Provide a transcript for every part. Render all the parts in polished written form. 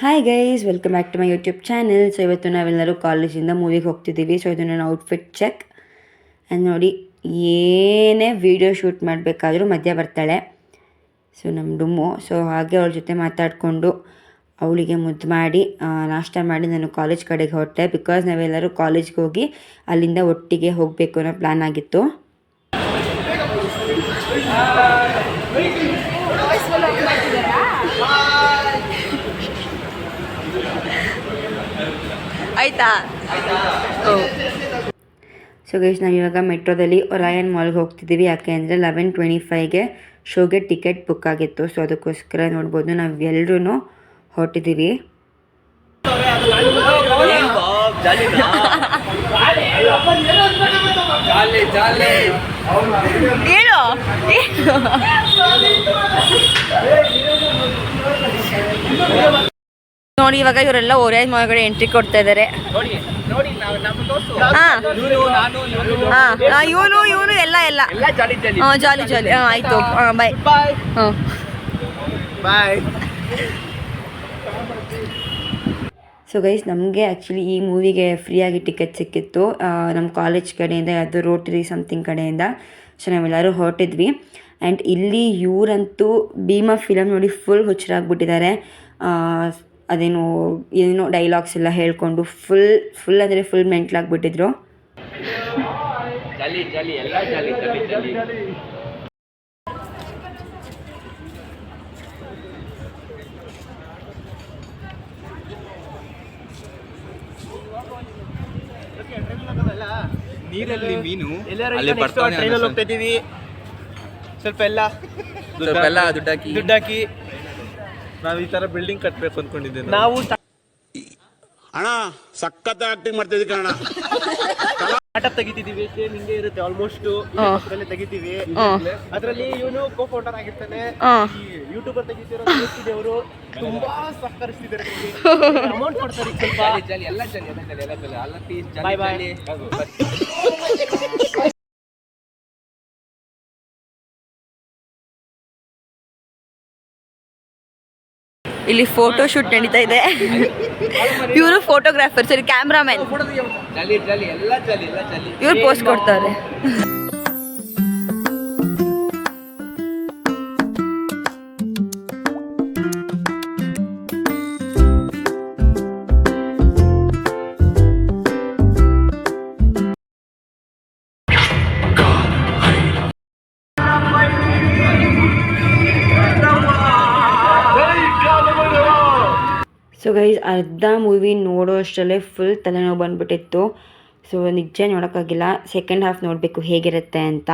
Hi guys, welcome back to my YouTube channel. So ಇವತ್ತು ನಾವೆಲ್ಲರೂ ಕಾಲೇಜಿಂದ ಮೂವಿಗೆ ಹೋಗ್ತಿದ್ದೀವಿ. ಸೊ ಇದು ನನ್ನ ಔಟ್ಫಿಟ್ ಚೆಕ್. ಆ್ಯಂಡ್ ನೋಡಿ, ಏನೇ ವೀಡಿಯೋ ಶೂಟ್ ಮಾಡಬೇಕಾದ್ರೂ ಮಧ್ಯ ಬರ್ತಾಳೆ. ಸೊ ನಮ್ಮ ಡುಮ್ಮು. ಸೊ ಹಾಗೆ ಅವಳ ಜೊತೆ ಮಾತಾಡಿಕೊಂಡು ಅವಳಿಗೆ ಮುದ್ದು ಮಾಡಿ ನಾಷ್ಟ ಮಾಡಿ ನಾನು ಕಾಲೇಜ್ ಕಡೆಗೆ ಹೊರಟೆ. ಬಿಕಾಸ್ ನಾವೆಲ್ಲರೂ ಕಾಲೇಜ್ಗೆ ಹೋಗಿ ಅಲ್ಲಿಂದ ಒಟ್ಟಿಗೆ ಹೋಗಬೇಕು ಅನ್ನೋ ಪ್ಲ್ಯಾನ್ ಆಗಿತ್ತು. ಆಯಿತಾ? ಸೊ ಗೈಸ್, ನಾವಿವಾಗ ಮೆಟ್ರೋದಲ್ಲಿ ಒರಾಯನ್ ಮಾಲ್ಗೆ ಹೋಗ್ತಿದ್ದೀವಿ. ಯಾಕೆ ಅಂದರೆ 11:25ಗೆ ಶೋಗೆ ಟಿಕೆಟ್ ಬುಕ್ ಆಗಿತ್ತು. ಸೊ ಅದಕ್ಕೋಸ್ಕರ ನೋಡ್ಬೋದು ನಾವೆಲ್ಲರೂ ಹೊರಟಿದ್ದೀವಿ. ನೋಡಿ, ಇವಾಗ ಇವರೆಲ್ಲ ಒರಾಯನ್ ಮಾಲ್ಗಡೆ ಎಂಟ್ರಿ ಕೊಡ್ತಾ ಇದ್ದಾರೆ. ಇವನು ಎಲ್ಲ ಜಾಲಿ ಜಾಲಿ. ಆಯಿತು, ಬಾಯ್. ಬಾಯ್. ಸೊ ಗೈಸ್, ನಮಗೆ ಆ್ಯಕ್ಚುಲಿ ಈ ಮೂವಿಗೆ ಫ್ರೀಯಾಗಿ ಟಿಕೆಟ್ ಸಿಕ್ಕಿತ್ತು ನಮ್ಮ ಕಾಲೇಜ್ ಕಡೆಯಿಂದ, ಅದು ರೋಟರಿ ಸಮಥಿಂಗ್ ಕಡೆಯಿಂದ. ಸೊ ನಾವೆಲ್ಲರೂ ಹೊರಟಿದ್ವಿ. ಆ್ಯಂಡ್ ಇಲ್ಲಿ ಇವರಂತೂ ಭೀಮಾ ಫಿಲಮ್ ನೋಡಿ ಫುಲ್ ಹುಚ್ಚರಾಗ್ಬಿಟ್ಟಿದ್ದಾರೆ. ಏನೇನೋ ಡೈಲಾಗ್ಸ್ ಎಲ್ಲ ಹೇಳ್ಕೊಂಡು ಫುಲ್ ಅಂದರೆ ಫುಲ್ ಮೆಂಟ್ಲಾಗ್ಬಿಟ್ಟಿದ್ರು. ನೀರಲ್ಲಿ ಮೀನು ಟ್ರೈನಲ್ಲಿ ಹೋಗ್ತಾ ಇದ್ದೀವಿ. ಸ್ವಲ್ಪ ಎಲ್ಲ ದುಡ್ಡಾಕಿ ನಾವು ಈ ತರ ಬಿಲ್ಡಿಂಗ್ ಕಟ್ಟಬೇಕು ಅಂದ್ಕೊಂಡಿದ್ದೇವೆ. ನಾವು ಅಣ್ಣ ಸಖತ್ ಆಕ್ಟಿಂಗ್ ಮಾಡ್ತಿದ್ವಿ ಕಣ. ಸ್ಟಾರ್ಟ್ಅಪ್ ತೆಗಿತಿದೀವಿ. ಸೇಮ್ ಹಿಂಗೆ ಇರುತ್ತೆ ಆಲ್ಮೋಸ್ಟ್. ತೆಗಿತೀವಿ. ಅದರಲ್ಲಿ ಇವನು ಕೋ ಫೌಂಡರ್ ಆಗಿರ್ತಾನೆ. ಯೂಟ್ಯೂಬರ್ ತೆಗಿತಿರೋದು ಅವರು ತುಂಬಾ ಸಹಕರಿಸ್ತಿದ್ದಾರೆ. ಅಮೌಂಟ್ ಕೊಡ್ತಾರೆ ಸ್ವಲ್ಪ. ಬಾಯ್ ಬಾಯ್. ಇಲ್ಲಿ ಫೋಟೋ ಶೂಟ್ ನಡೀತಾ ಇದೆ. ಇವರು ಫೋಟೋಗ್ರಾಫರ್, ಸರಿ ಕ್ಯಾಮ್ರಾಮನ್. ಇವ್ರು ಪೋಸ್ಟ್ ಕೊಡ್ತಾರೆ. ಸೊ ಗೈಸ್, ಅರ್ಧ ಮೂವಿ ನೋಡೋ ಅಷ್ಟರಲ್ಲೇ ಫುಲ್ ತಲೆನೋವು ಬಂದುಬಿಟ್ಟಿತ್ತು. ಸೊ ನಿಜ ನೋಡೋಕ್ಕಾಗಿಲ್ಲ. ಸೆಕೆಂಡ್ ಹಾಫ್ ನೋಡಬೇಕು ಹೇಗಿರುತ್ತೆ ಅಂತ.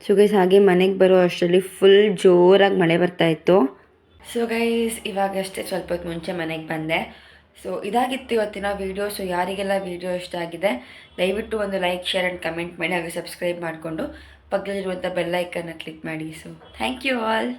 ಸೊ ಗೈಸ್, ಹಾಗೆ ಮನೆಗೆ ಬರೋ ಅಷ್ಟರಲ್ಲಿ ಫುಲ್ ಜೋರಾಗಿ ಮಳೆ ಬರ್ತಾಯಿತ್ತು. ಸೊ ಗೈಸ್, ಇವಾಗಷ್ಟೇ ಸ್ವಲ್ಪ ಹೊತ್ತು ಮುಂಚೆ ಮನೆಗೆ ಬಂದೆ. ಸೊ ಇದಾಗಿತ್ತು ಇವತ್ತಿನ ವೀಡಿಯೋ. ಸೊ ಯಾರಿಗೆಲ್ಲ ವೀಡಿಯೋ ಇಷ್ಟ ಆಗಿದೆ ದಯವಿಟ್ಟು ಒಂದು ಲೈಕ್, ಶೇರ್ ಆ್ಯಂಡ್ ಕಮೆಂಟ್ ಮಾಡಿ. ಹಾಗೆ ಸಬ್ಸ್ಕ್ರೈಬ್ ಮಾಡಿಕೊಂಡು ಪಕ್ಕದಲ್ಲಿರುವಂಥ ಬೆಲ್ ಐಕನ್ನ ಕ್ಲಿಕ್ ಮಾಡಿ. So thank you all.